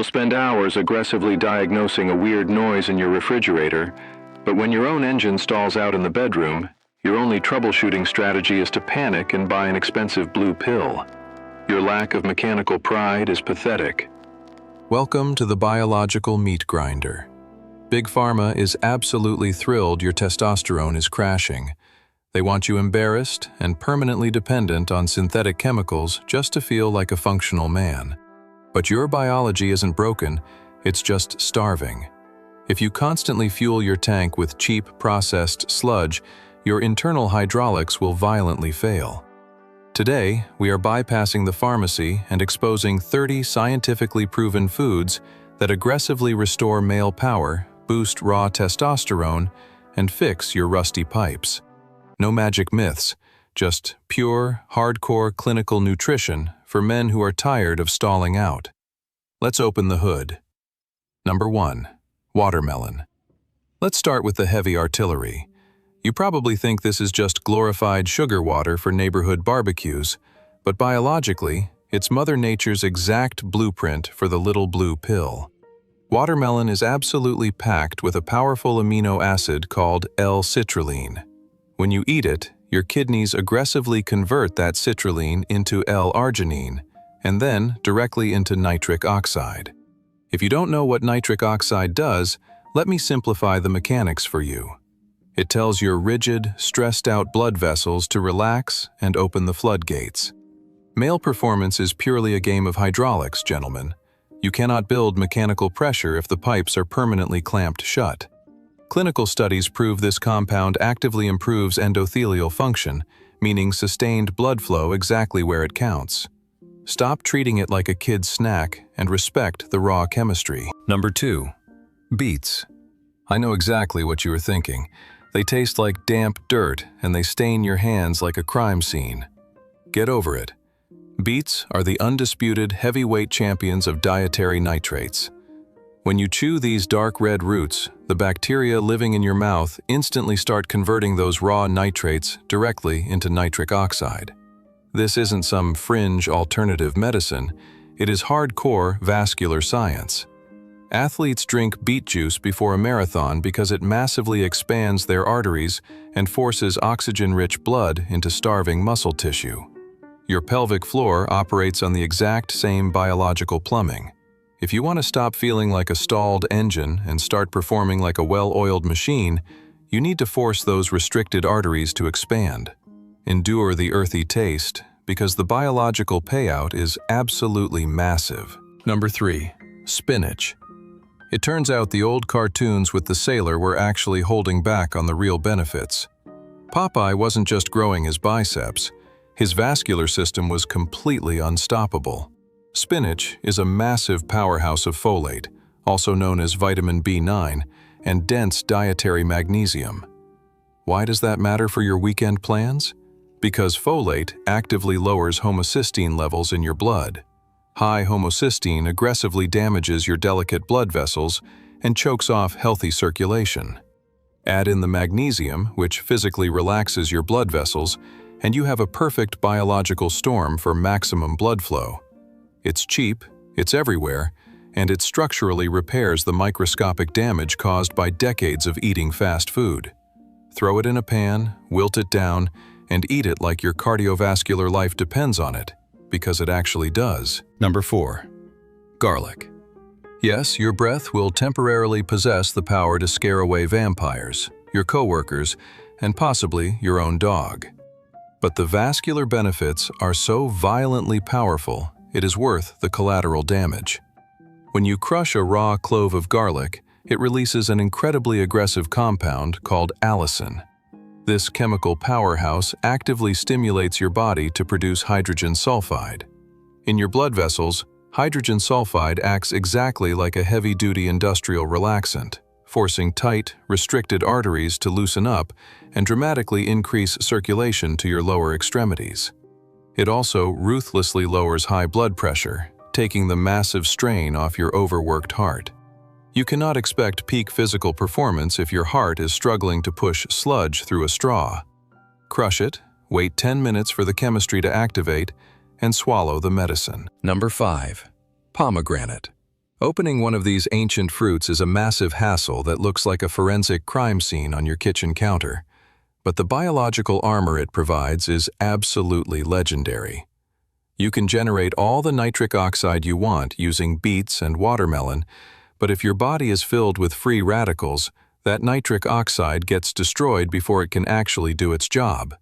You'll spend hours aggressively diagnosing a weird noise in your refrigerator, but when your own engine stalls out in the bedroom, your only troubleshooting strategy is to panic and buy an expensive blue pill. Your lack of mechanical pride is pathetic. Welcome to the biological meat grinder. Big Pharma is absolutely thrilled your testosterone is crashing. They want you embarrassed and permanently dependent on synthetic chemicals just to feel like a functional man. But your biology isn't broken, it's just starving. If you constantly fuel your tank with cheap, processed sludge, your internal hydraulics will violently fail. Today, we are bypassing the pharmacy and exposing 30 scientifically proven foods that aggressively restore male power, boost raw testosterone, and fix your rusty pipes. No magic myths, just pure, hardcore clinical nutrition for men who are tired of stalling out. Let's open the hood. Number 1. Watermelon. Let's start with the heavy artillery. You probably think this is just glorified sugar water for neighborhood barbecues, but biologically, it's Mother Nature's exact blueprint for the little blue pill. Watermelon is absolutely packed with a powerful amino acid called L-citrulline. When you eat it, your kidneys aggressively convert that citrulline into L-arginine, and then directly into nitric oxide. If you don't know what nitric oxide does, let me simplify the mechanics for you. It tells your rigid, stressed-out blood vessels to relax and open the floodgates. Male performance is purely a game of hydraulics, gentlemen. You cannot build mechanical pressure if the pipes are permanently clamped shut. Clinical studies prove this compound actively improves endothelial function, meaning sustained blood flow exactly where it counts. Stop treating it like a kid's snack and respect the raw chemistry. Number 2. Beets. I know exactly what you are thinking. They taste like damp dirt and they stain your hands like a crime scene. Get over it. Beets are the undisputed heavyweight champions of dietary nitrates. When you chew these dark red roots, the bacteria living in your mouth instantly start converting those raw nitrates directly into nitric oxide. This isn't some fringe alternative medicine, it is hardcore vascular science. Athletes drink beet juice before a marathon because it massively expands their arteries and forces oxygen-rich blood into starving muscle tissue. Your pelvic floor operates on the exact same biological plumbing. If you want to stop feeling like a stalled engine and start performing like a well-oiled machine, you need to force those restricted arteries to expand. Endure the earthy taste, because the biological payout is absolutely massive. Number 3. Spinach. It turns out the old cartoons with the sailor were actually holding back on the real benefits. Popeye wasn't just growing his biceps, his vascular system was completely unstoppable. Spinach is a massive powerhouse of folate, also known as vitamin B9, and dense dietary magnesium. Why does that matter for your weekend plans? Because folate actively lowers homocysteine levels in your blood. High homocysteine aggressively damages your delicate blood vessels and chokes off healthy circulation. Add in the magnesium, which physically relaxes your blood vessels, and you have a perfect biological storm for maximum blood flow. It's cheap, it's everywhere, and it structurally repairs the microscopic damage caused by decades of eating fast food. Throw it in a pan, wilt it down, and eat it like your cardiovascular life depends on it, because it actually does. Number 4. Garlic. Yes, your breath will temporarily possess the power to scare away vampires, your coworkers, and possibly your own dog. But the vascular benefits are so violently powerful, it is worth the collateral damage. When you crush a raw clove of garlic, it releases an incredibly aggressive compound called allicin. This chemical powerhouse actively stimulates your body to produce hydrogen sulfide. In your blood vessels, hydrogen sulfide acts exactly like a heavy-duty industrial relaxant, forcing tight, restricted arteries to loosen up and dramatically increase circulation to your lower extremities. It also ruthlessly lowers high blood pressure, taking the massive strain off your overworked heart. You cannot expect peak physical performance if your heart is struggling to push sludge through a straw. Crush it, wait 10 minutes for the chemistry to activate, and swallow the medicine. Number 5. Pomegranate. Opening one of these ancient fruits is a massive hassle that looks like a forensic crime scene on your kitchen counter. But the biological armor it provides is absolutely legendary. You can generate all the nitric oxide you want using beets and watermelon, but if your body is filled with free radicals, that nitric oxide gets destroyed before it can actually do its job.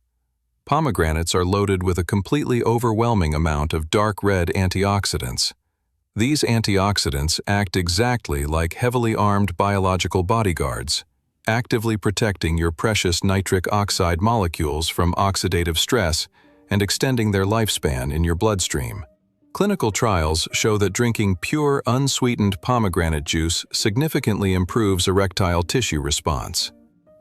Pomegranates are loaded with a completely overwhelming amount of dark red antioxidants. These antioxidants act exactly like heavily armed biological bodyguards, actively protecting your precious nitric oxide molecules from oxidative stress and extending their lifespan in your bloodstream. Clinical trials show that drinking pure, unsweetened pomegranate juice significantly improves erectile tissue response.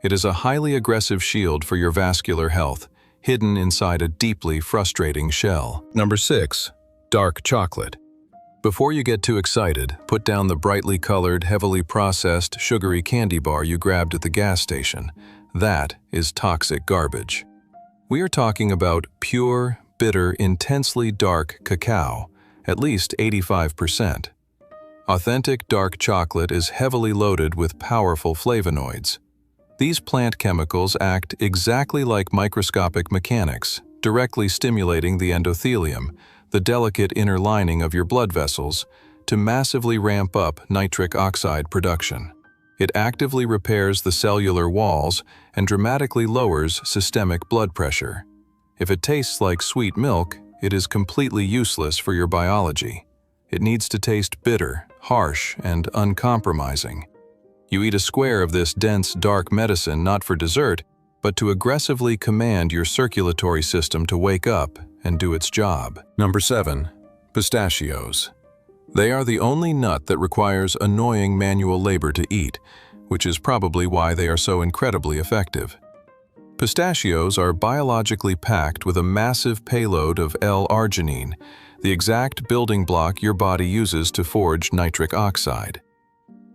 It is a highly aggressive shield for your vascular health, hidden inside a deeply frustrating shell. Number 6. Dark chocolate. Before you get too excited, put down the brightly colored, heavily processed, sugary candy bar you grabbed at the gas station. That is toxic garbage. We are talking about pure, bitter, intensely dark cacao, at least 85%. Authentic dark chocolate is heavily loaded with powerful flavonoids. These plant chemicals act exactly like microscopic mechanics, directly stimulating the endothelium, the delicate inner lining of your blood vessels, to massively ramp up nitric oxide production. It actively repairs the cellular walls and dramatically lowers systemic blood pressure. If it tastes like sweet milk, it is completely useless for your biology. It needs to taste bitter, harsh, and uncompromising. You eat a square of this dense, dark medicine not for dessert, but to aggressively command your circulatory system to wake up and do its job. Number 7. Pistachios. They are the only nut that requires annoying manual labor to eat, which is probably why they are so incredibly effective. Pistachios are biologically packed with a massive payload of L-arginine, the exact building block your body uses to forge nitric oxide.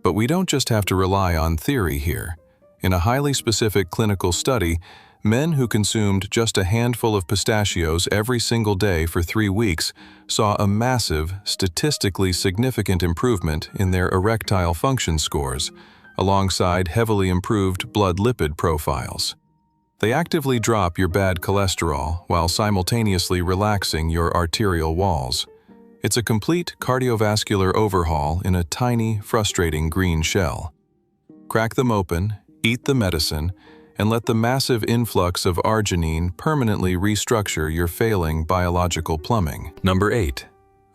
But we don't just have to rely on theory here. In a highly specific clinical study, men who consumed just a handful of pistachios every single day for 3 weeks saw a massive, statistically significant improvement in their erectile function scores, alongside heavily improved blood lipid profiles. They actively drop your bad cholesterol while simultaneously relaxing your arterial walls. It's a complete cardiovascular overhaul in a tiny, frustrating green shell. Crack them open, eat the medicine, and let the massive influx of arginine permanently restructure your failing biological plumbing. Number 8.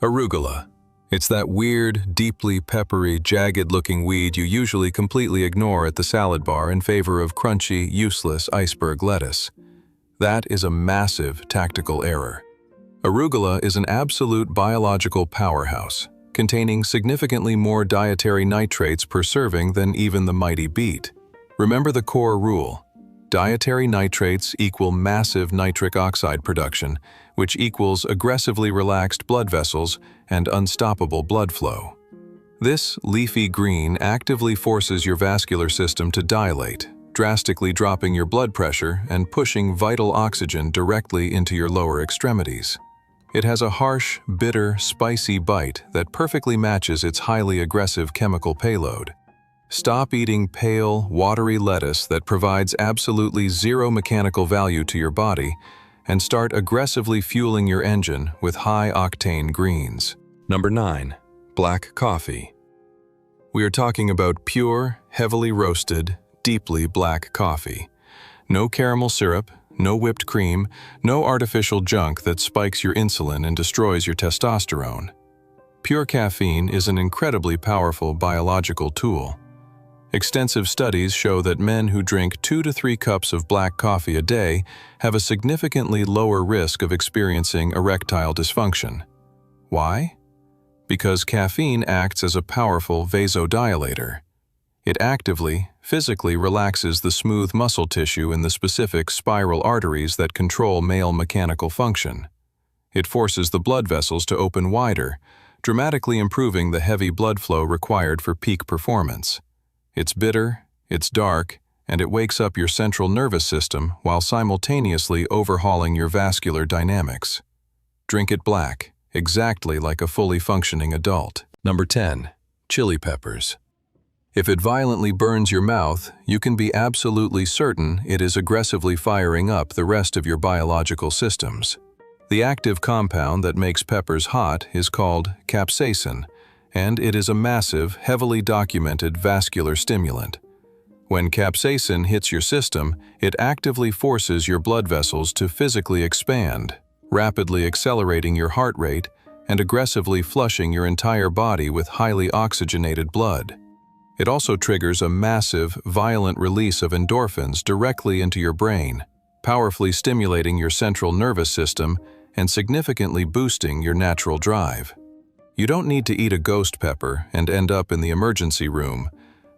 Arugula. It's that weird, deeply peppery, jagged-looking weed you usually completely ignore at the salad bar in favor of crunchy, useless iceberg lettuce. That is a massive tactical error. Arugula is an absolute biological powerhouse, containing significantly more dietary nitrates per serving than even the mighty beet. Remember the core rule. Dietary nitrates equal massive nitric oxide production, which equals aggressively relaxed blood vessels and unstoppable blood flow. This leafy green actively forces your vascular system to dilate, drastically dropping your blood pressure and pushing vital oxygen directly into your lower extremities. It has a harsh, bitter, spicy bite that perfectly matches its highly aggressive chemical payload. Stop eating pale, watery lettuce that provides absolutely zero mechanical value to your body and start aggressively fueling your engine with high-octane greens. Number 9. Black coffee. We are talking about pure, heavily roasted, deeply black coffee. No caramel syrup, no whipped cream, no artificial junk that spikes your insulin and destroys your testosterone. Pure caffeine is an incredibly powerful biological tool. Extensive studies show that men who drink 2 to 3 cups of black coffee a day have a significantly lower risk of experiencing erectile dysfunction. Why? Because caffeine acts as a powerful vasodilator. It actively, physically relaxes the smooth muscle tissue in the specific spiral arteries that control male mechanical function. It forces the blood vessels to open wider, dramatically improving the heavy blood flow required for peak performance. It's bitter, it's dark, and it wakes up your central nervous system while simultaneously overhauling your vascular dynamics. Drink it black, exactly like a fully functioning adult. Number 10. chili peppers. If it violently burns your mouth, you can be absolutely certain it is aggressively firing up the rest of your biological systems. The active compound that makes peppers hot is called capsaicin, and it is a massive, heavily documented vascular stimulant. When capsaicin hits your system, it actively forces your blood vessels to physically expand, rapidly accelerating your heart rate and aggressively flushing your entire body with highly oxygenated blood. It also triggers a massive, violent release of endorphins directly into your brain, powerfully stimulating your central nervous system and significantly boosting your natural drive. You don't need to eat a ghost pepper and end up in the emergency room,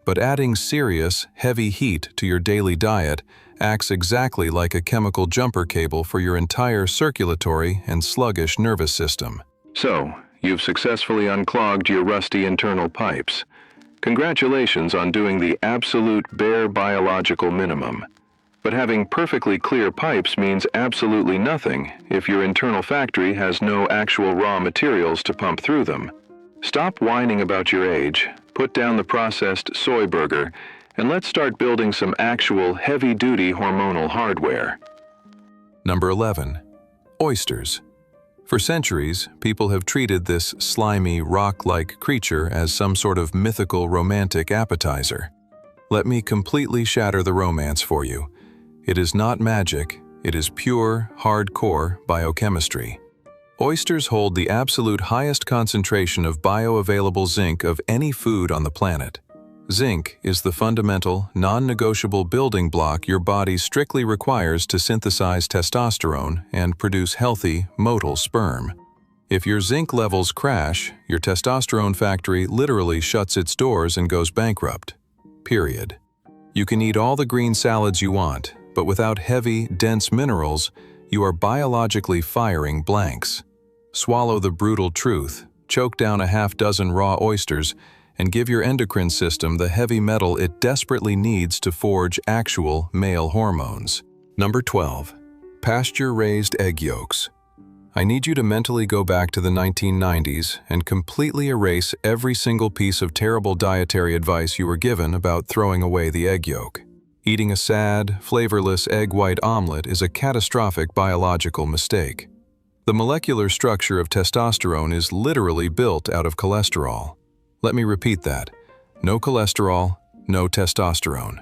but adding serious, heavy heat to your daily diet acts exactly like a chemical jumper cable for your entire circulatory and sluggish nervous system. So, you've successfully unclogged your rusty internal pipes. Congratulations on doing the absolute bare biological minimum. But having perfectly clear pipes means absolutely nothing if your internal factory has no actual raw materials to pump through them. Stop whining about your age, put down the processed soy burger, and let's start building some actual heavy-duty hormonal hardware. Number 11. Oysters. For centuries, people have treated this slimy, rock-like creature as some sort of mythical romantic appetizer. Let me completely shatter the romance for you. It is not magic, it is pure, hardcore biochemistry. Oysters hold the absolute highest concentration of bioavailable zinc of any food on the planet. Zinc is the fundamental, non-negotiable building block your body strictly requires to synthesize testosterone and produce healthy, motile sperm. If your zinc levels crash, your testosterone factory literally shuts its doors and goes bankrupt. Period. You can eat all the green salads you want, but without heavy, dense minerals, you are biologically firing blanks. Swallow the brutal truth, choke down a half-dozen raw oysters, and give your endocrine system the heavy metal it desperately needs to forge actual male hormones. Number 12. Pasture-raised egg yolks. I need you to mentally go back to the 1990s and completely erase every single piece of terrible dietary advice you were given about throwing away the egg yolk. Eating a sad, flavorless egg white omelet is a catastrophic biological mistake. The molecular structure of testosterone is literally built out of cholesterol. Let me repeat that. No cholesterol, no testosterone.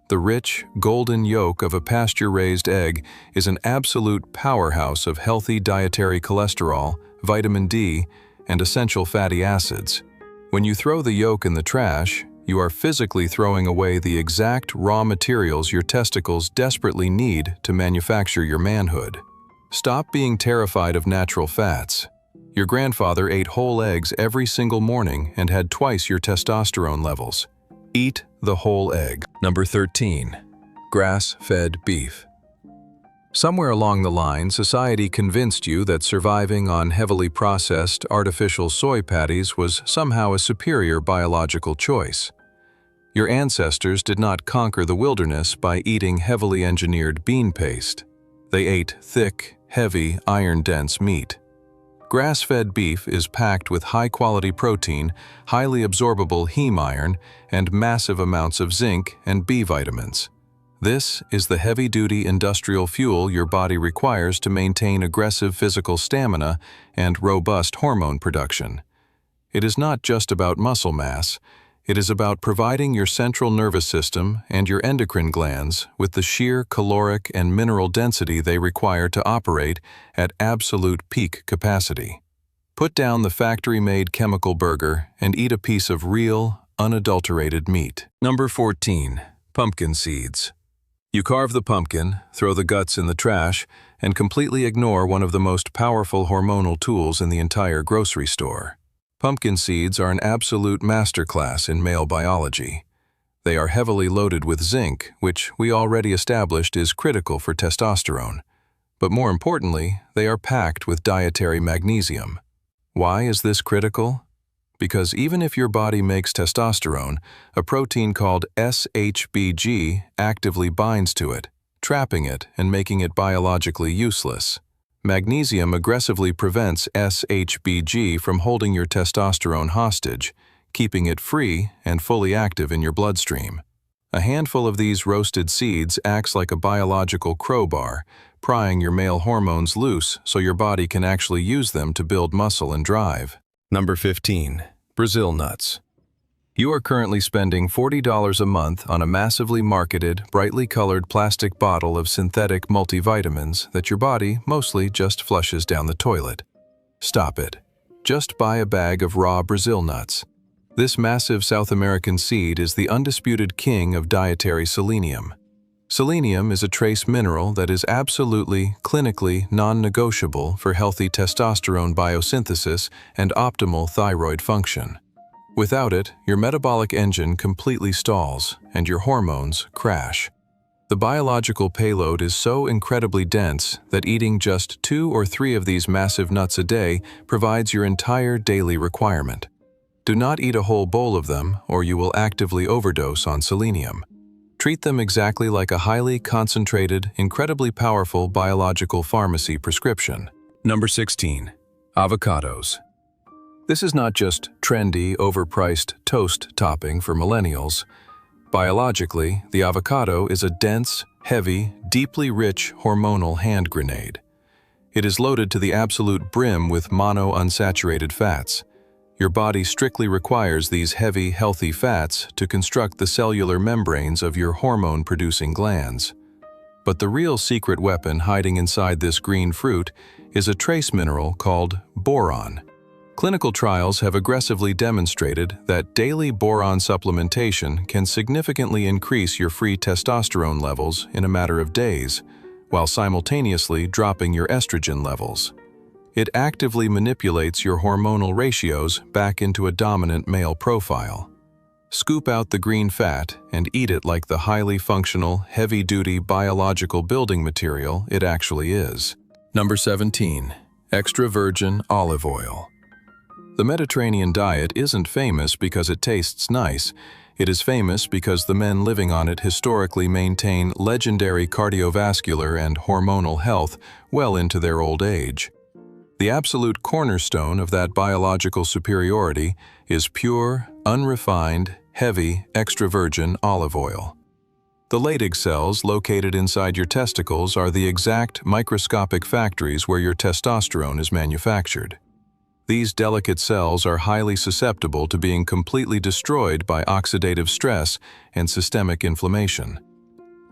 The rich, golden yolk of a pasture-raised egg is an absolute powerhouse of healthy dietary cholesterol, vitamin D, and essential fatty acids. When you throw the yolk in the trash, you are physically throwing away the exact raw materials your testicles desperately need to manufacture your manhood. Stop being terrified of natural fats. Your grandfather ate whole eggs every single morning and had twice your testosterone levels. Eat the whole egg. Number 13. Grass-fed beef. Somewhere along the line, society convinced you that surviving on heavily processed, artificial soy patties was somehow a superior biological choice. Your ancestors did not conquer the wilderness by eating heavily engineered bean paste. They ate thick, heavy, iron-dense meat. Grass-fed beef is packed with high-quality protein, highly absorbable heme iron, and massive amounts of zinc and B vitamins. This is the heavy-duty industrial fuel your body requires to maintain aggressive physical stamina and robust hormone production. It is not just about muscle mass. It is about providing your central nervous system and your endocrine glands with the sheer caloric and mineral density they require to operate at absolute peak capacity. Put down the factory-made chemical burger and eat a piece of real, unadulterated meat. Number 14. Pumpkin seeds. You carve the pumpkin, throw the guts in the trash, and completely ignore one of the most powerful hormonal tools in the entire grocery store. Pumpkin seeds are an absolute masterclass in male biology. They are heavily loaded with zinc, which we already established is critical for testosterone. But more importantly, they are packed with dietary magnesium. Why is this critical? Because even if your body makes testosterone, a protein called SHBG actively binds to it, trapping it and making it biologically useless. Magnesium aggressively prevents SHBG from holding your testosterone hostage, keeping it free and fully active in your bloodstream. A handful of these roasted seeds acts like a biological crowbar, prying your male hormones loose so your body can actually use them to build muscle and drive. Number 15. Brazil nuts. You are currently spending $40 a month on a massively marketed, brightly colored plastic bottle of synthetic multivitamins that your body mostly just flushes down the toilet. Stop it. Just buy a bag of raw Brazil nuts. This massive South American seed is the undisputed king of dietary selenium. Selenium is a trace mineral that is absolutely, clinically non-negotiable for healthy testosterone biosynthesis and optimal thyroid function. Without it, your metabolic engine completely stalls and your hormones crash. The biological payload is so incredibly dense that eating just 2 or 3 of these massive nuts a day provides your entire daily requirement. Do not eat a whole bowl of them or you will actively overdose on selenium. Treat them exactly like a highly concentrated, incredibly powerful biological pharmacy prescription. Number 16. Avocados. This is not just trendy, overpriced toast topping for millennials. Biologically, the avocado is a dense, heavy, deeply rich hormonal hand grenade. It is loaded to the absolute brim with monounsaturated fats. Your body strictly requires these heavy, healthy fats to construct the cellular membranes of your hormone-producing glands. But the real secret weapon hiding inside this green fruit is a trace mineral called boron. Clinical trials have aggressively demonstrated that daily boron supplementation can significantly increase your free testosterone levels in a matter of days, while simultaneously dropping your estrogen levels. It actively manipulates your hormonal ratios back into a dominant male profile. Scoop out the green fat and eat it like the highly functional, heavy-duty biological building material it actually is. Number 17. Extra virgin olive oil. The Mediterranean diet isn't famous because it tastes nice. It is famous because the men living on it historically maintain legendary cardiovascular and hormonal health well into their old age. The absolute cornerstone of that biological superiority is pure, unrefined, heavy, extra virgin olive oil. The Leydig cells located inside your testicles are the exact microscopic factories where your testosterone is manufactured. These delicate cells are highly susceptible to being completely destroyed by oxidative stress and systemic inflammation.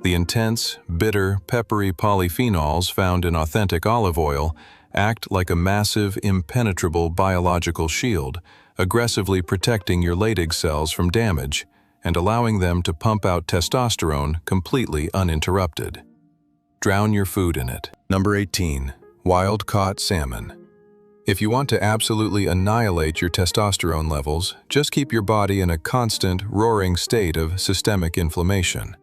The intense, bitter, peppery polyphenols found in authentic olive oil act like a massive, impenetrable biological shield, aggressively protecting your Leydig cells from damage and allowing them to pump out testosterone completely uninterrupted. Drown your food in it. Number 18. Wild-caught salmon. If you want to absolutely annihilate your testosterone levels, just keep your body in a constant, roaring state of systemic inflammation.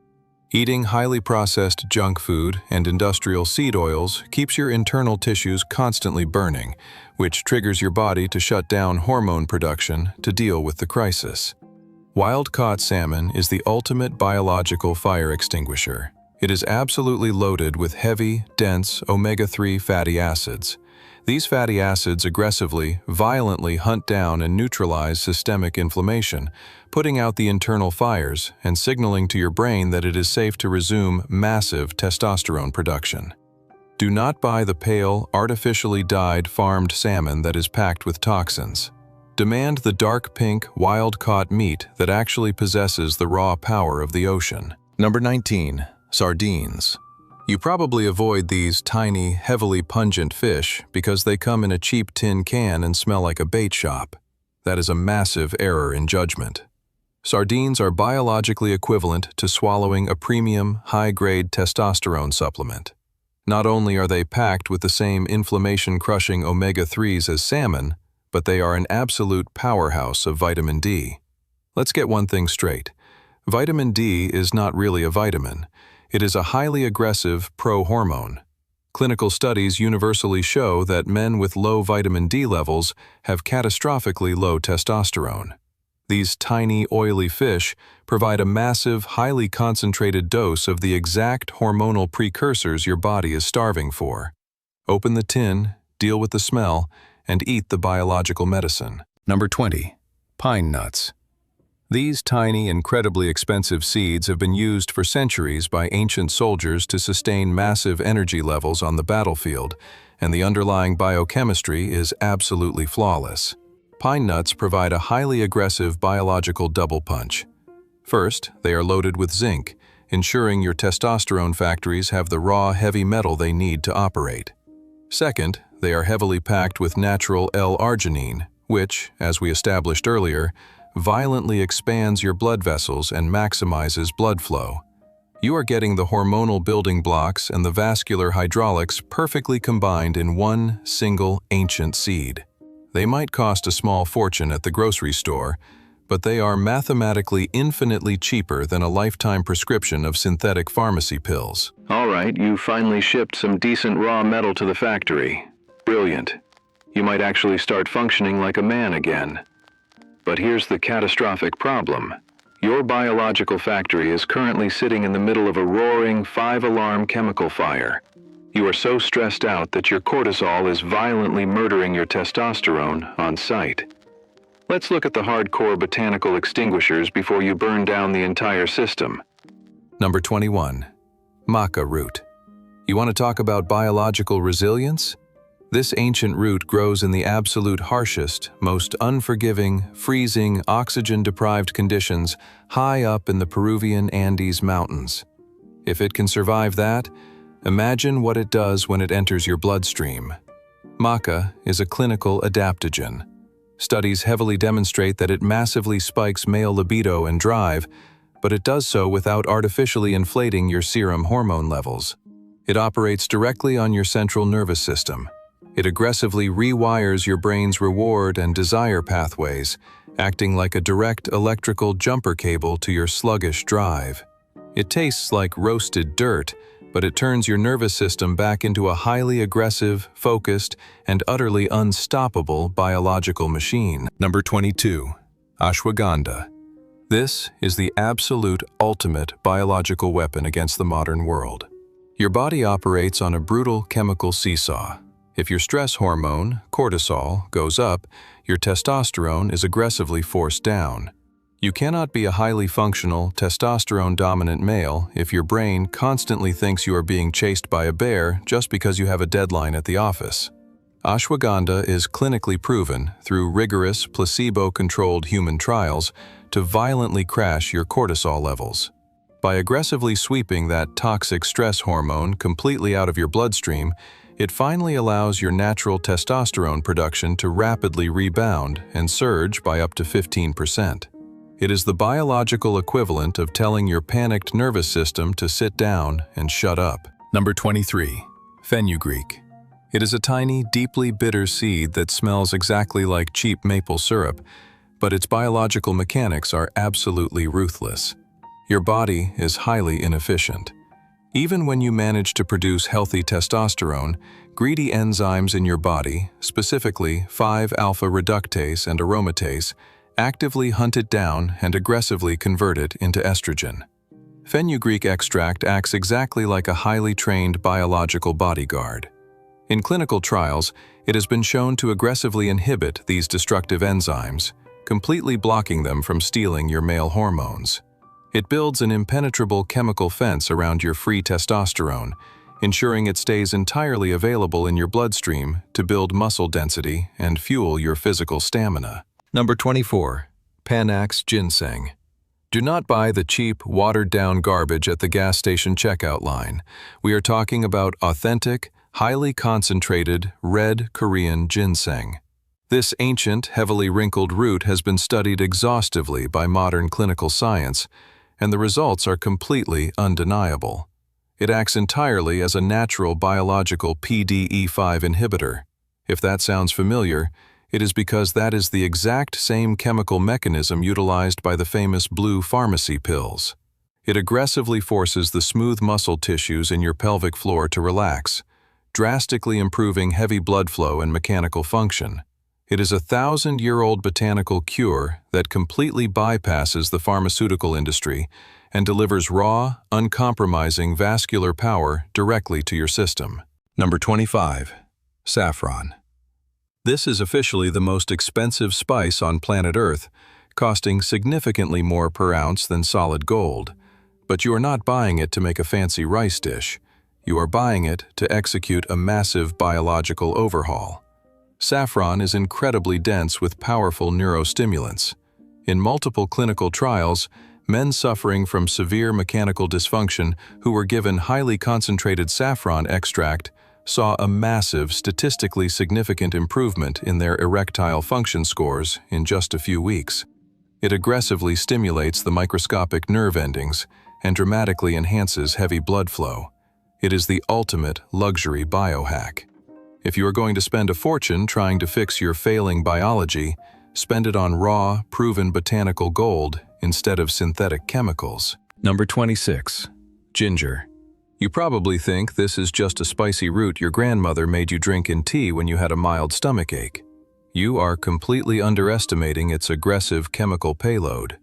Eating highly processed junk food and industrial seed oils keeps your internal tissues constantly burning, which triggers your body to shut down hormone production to deal with the crisis. Wild-caught salmon is the ultimate biological fire extinguisher. It is absolutely loaded with heavy, dense omega-3 fatty acids. These fatty acids aggressively, violently hunt down and neutralize systemic inflammation, putting out the internal fires and signaling to your brain that it is safe to resume massive testosterone production. Do not buy the pale, artificially dyed farmed salmon that is packed with toxins. Demand the dark pink, wild-caught meat that actually possesses the raw power of the ocean. Number 19. Sardines. You probably avoid these tiny, heavily pungent fish because they come in a cheap tin can and smell like a bait shop. That is a massive error in judgment. Sardines are biologically equivalent to swallowing a premium, high-grade testosterone supplement. Not only are they packed with the same inflammation-crushing omega-3s as salmon, but they are an absolute powerhouse of vitamin D. Let's get one thing straight. Vitamin D is not really a vitamin. It is a highly aggressive pro-hormone. Clinical studies universally show that men with low vitamin D levels have catastrophically low testosterone. These tiny, oily fish provide a massive, highly concentrated dose of the exact hormonal precursors your body is starving for. Open the tin, deal with the smell, and eat the biological medicine. Number 20. Pine nuts. These tiny, incredibly expensive seeds have been used for centuries by ancient soldiers to sustain massive energy levels on the battlefield, and the underlying biochemistry is absolutely flawless. Pine nuts provide a highly aggressive biological double punch. First, they are loaded with zinc, ensuring your testosterone factories have the raw heavy metal they need to operate. Second, they are heavily packed with natural L-arginine, which, as we established earlier, violently expands your blood vessels and maximizes blood flow. You are getting the hormonal building blocks and the vascular hydraulics perfectly combined in one single ancient seed. They might cost a small fortune at the grocery store, but they are mathematically infinitely cheaper than a lifetime prescription of synthetic pharmacy pills. All right, you finally shipped some decent raw metal to the factory. Brilliant. You might actually start functioning like a man again. But here's the catastrophic problem. Your biological factory is currently sitting in the middle of a roaring 5-alarm chemical fire. You are so stressed out that your cortisol is violently murdering your testosterone on sight. Let's look at the hardcore botanical extinguishers before you burn down the entire system. Number 21. Maca root. You want to talk about biological resilience? This ancient root grows in the absolute harshest, most unforgiving, freezing, oxygen-deprived conditions high up in the Peruvian Andes Mountains. If it can survive that, imagine what it does when it enters your bloodstream. Maca is a clinical adaptogen. Studies heavily demonstrate that it massively spikes male libido and drive, but it does so without artificially inflating your serum hormone levels. It operates directly on your central nervous system. It aggressively rewires your brain's reward and desire pathways, acting like a direct electrical jumper cable to your sluggish drive. It tastes like roasted dirt, but it turns your nervous system back into a highly aggressive, focused, and utterly unstoppable biological machine. Number 22. Ashwagandha. This is the absolute ultimate biological weapon against the modern world. Your body operates on a brutal chemical seesaw. If your stress hormone, cortisol, goes up, your testosterone is aggressively forced down. You cannot be a highly functional, testosterone-dominant male if your brain constantly thinks you are being chased by a bear just because you have a deadline at the office. Ashwagandha is clinically proven, through rigorous, placebo-controlled human trials, to violently crash your cortisol levels. By aggressively sweeping that toxic stress hormone completely out of your bloodstream, it finally allows your natural testosterone production to rapidly rebound and surge by up to 15%. It is the biological equivalent of telling your panicked nervous system to sit down and shut up. Number 23. Fenugreek. It is a tiny, deeply bitter seed that smells exactly like cheap maple syrup, but its biological mechanics are absolutely ruthless. Your body is highly inefficient. Even when you manage to produce healthy testosterone, greedy enzymes in your body, specifically 5-alpha reductase and aromatase, actively hunt it down and aggressively convert it into estrogen. Fenugreek extract acts exactly like a highly trained biological bodyguard. In clinical trials, it has been shown to aggressively inhibit these destructive enzymes, completely blocking them from stealing your male hormones. It builds an impenetrable chemical fence around your free testosterone, ensuring it stays entirely available in your bloodstream to build muscle density and fuel your physical stamina. Number 24. Panax ginseng. Do not buy the cheap, watered-down garbage at the gas station checkout line. We are talking about authentic, highly concentrated, red Korean ginseng. This ancient, heavily wrinkled root has been studied exhaustively by modern clinical science, and the results are completely undeniable. It acts entirely as a natural biological PDE5 inhibitor. If that sounds familiar, it is because that is the exact same chemical mechanism utilized by the famous blue pharmacy pills. It aggressively forces the smooth muscle tissues in your pelvic floor to relax, drastically improving heavy blood flow and mechanical function. It is a 1,000-year-old botanical cure that completely bypasses the pharmaceutical industry and delivers raw, uncompromising vascular power directly to your system. Number 25. Saffron. This is officially the most expensive spice on planet Earth, costing significantly more per ounce than solid gold. But you are not buying it to make a fancy rice dish. You are buying it to execute a massive biological overhaul. Saffron is incredibly dense with powerful neurostimulants. In multiple clinical trials, men suffering from severe mechanical dysfunction who were given highly concentrated saffron extract saw a massive, statistically significant improvement in their erectile function scores in just a few weeks. It aggressively stimulates the microscopic nerve endings and dramatically enhances heavy blood flow. It is the ultimate luxury biohack. If you are going to spend a fortune trying to fix your failing biology, spend it on raw, proven botanical gold instead of synthetic chemicals. Number 26. Ginger. You probably think this is just a spicy root your grandmother made you drink in tea when you had a mild stomachache. You are completely underestimating its aggressive chemical payload.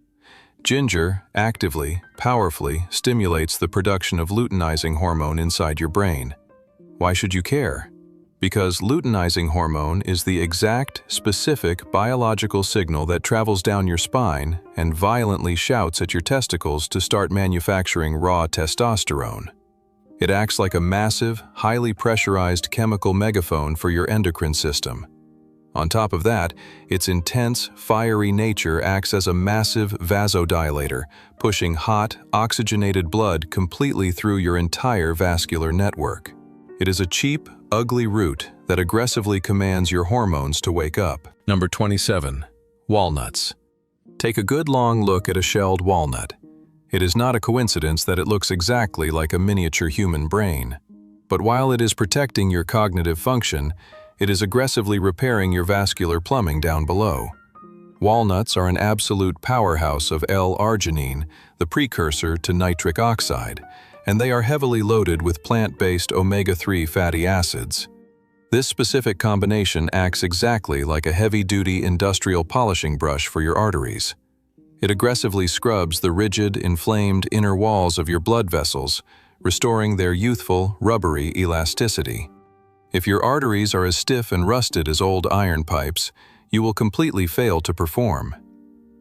Ginger actively, powerfully stimulates the production of luteinizing hormone inside your brain. Why should you care? Because luteinizing hormone is the exact, specific biological signal that travels down your spine and violently shouts at your testicles to start manufacturing raw testosterone. It acts like a massive, highly pressurized chemical megaphone for your endocrine system. On top of that, its intense, fiery nature acts as a massive vasodilator, pushing hot, oxygenated blood completely through your entire vascular network. It is a cheap, ugly root that aggressively commands your hormones to wake up. Number 27. Walnuts. Take a good long look at a shelled walnut. It is not a coincidence that it looks exactly like a miniature human brain. But while it is protecting your cognitive function, it is aggressively repairing your vascular plumbing down below. Walnuts are an absolute powerhouse of L-arginine, the precursor to nitric oxide, and they are heavily loaded with plant-based omega-3 fatty acids. This specific combination acts exactly like a heavy-duty industrial polishing brush for your arteries. It aggressively scrubs the rigid, inflamed inner walls of your blood vessels, restoring their youthful, rubbery elasticity. If your arteries are as stiff and rusted as old iron pipes, you will completely fail to perform.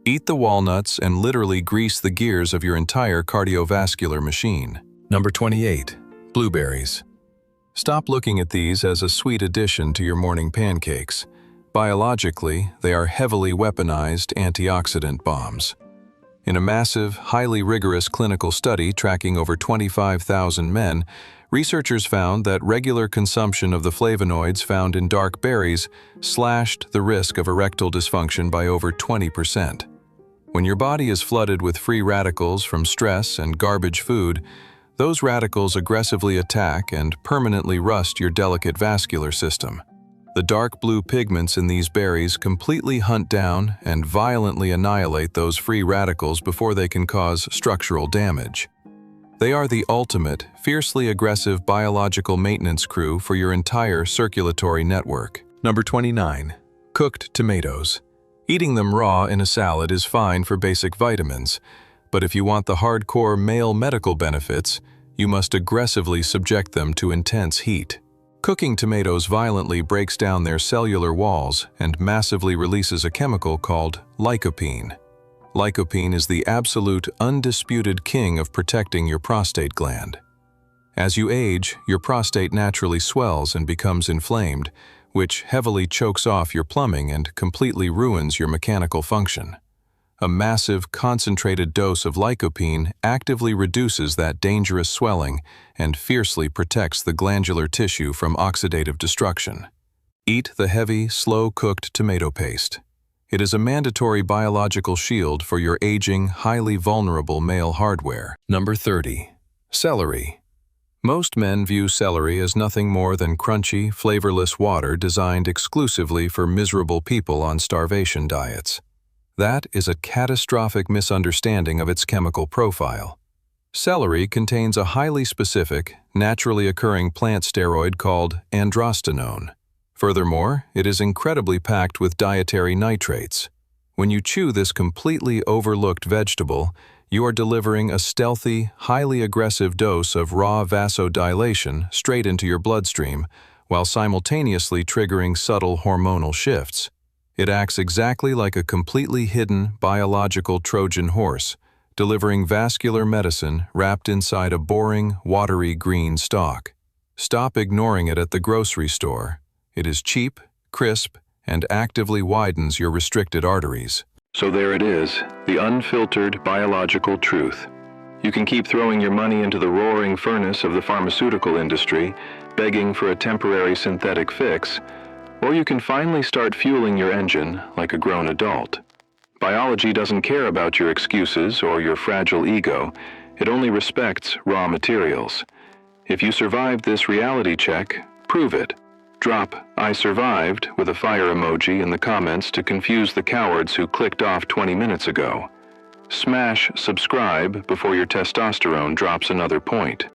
Eat the walnuts and literally grease the gears of your entire cardiovascular machine. Number 28. Blueberries. Stop looking at these as a sweet addition to your morning pancakes. Biologically, they are heavily weaponized antioxidant bombs. In a massive, highly rigorous clinical study tracking over 25,000 men, researchers found that regular consumption of the flavonoids found in dark berries slashed the risk of erectile dysfunction by over 20%. When your body is flooded with free radicals from stress and garbage food, those radicals aggressively attack and permanently rust your delicate vascular system. The dark blue pigments in these berries completely hunt down and violently annihilate those free radicals before they can cause structural damage. They are the ultimate, fiercely aggressive biological maintenance crew for your entire circulatory network. Number 29. Cooked tomatoes. Eating them raw in a salad is fine for basic vitamins, but if you want the hardcore male medical benefits, you must aggressively subject them to intense heat. Cooking tomatoes violently breaks down their cellular walls and massively releases a chemical called lycopene. Lycopene is the absolute, undisputed king of protecting your prostate gland. As you age, your prostate naturally swells and becomes inflamed, which heavily chokes off your plumbing and completely ruins your mechanical function. A massive, concentrated dose of lycopene actively reduces that dangerous swelling and fiercely protects the glandular tissue from oxidative destruction. Eat the heavy, slow-cooked tomato paste. It is a mandatory biological shield for your aging, highly vulnerable male hardware. Number 30. Celery. Most men view celery as nothing more than crunchy, flavorless water designed exclusively for miserable people on starvation diets. That is a catastrophic misunderstanding of its chemical profile. Celery contains a highly specific, naturally occurring plant steroid called androstenone. Furthermore, it is incredibly packed with dietary nitrates. When you chew this completely overlooked vegetable, you are delivering a stealthy, highly aggressive dose of raw vasodilation straight into your bloodstream, while simultaneously triggering subtle hormonal shifts. It acts exactly like a completely hidden biological Trojan horse, delivering vascular medicine wrapped inside a boring, watery green stalk. Stop ignoring it at the grocery store. It is cheap, crisp, and actively widens your restricted arteries. So there it is, the unfiltered biological truth. You can keep throwing your money into the roaring furnace of the pharmaceutical industry, begging for a temporary synthetic fix, or you can finally start fueling your engine like a grown adult. Biology doesn't care about your excuses or your fragile ego. It only respects raw materials. If you survived this reality check, prove it. Drop "I survived" with a fire emoji in the comments to confuse the cowards who clicked off 20 minutes ago. Smash subscribe before your testosterone drops another point.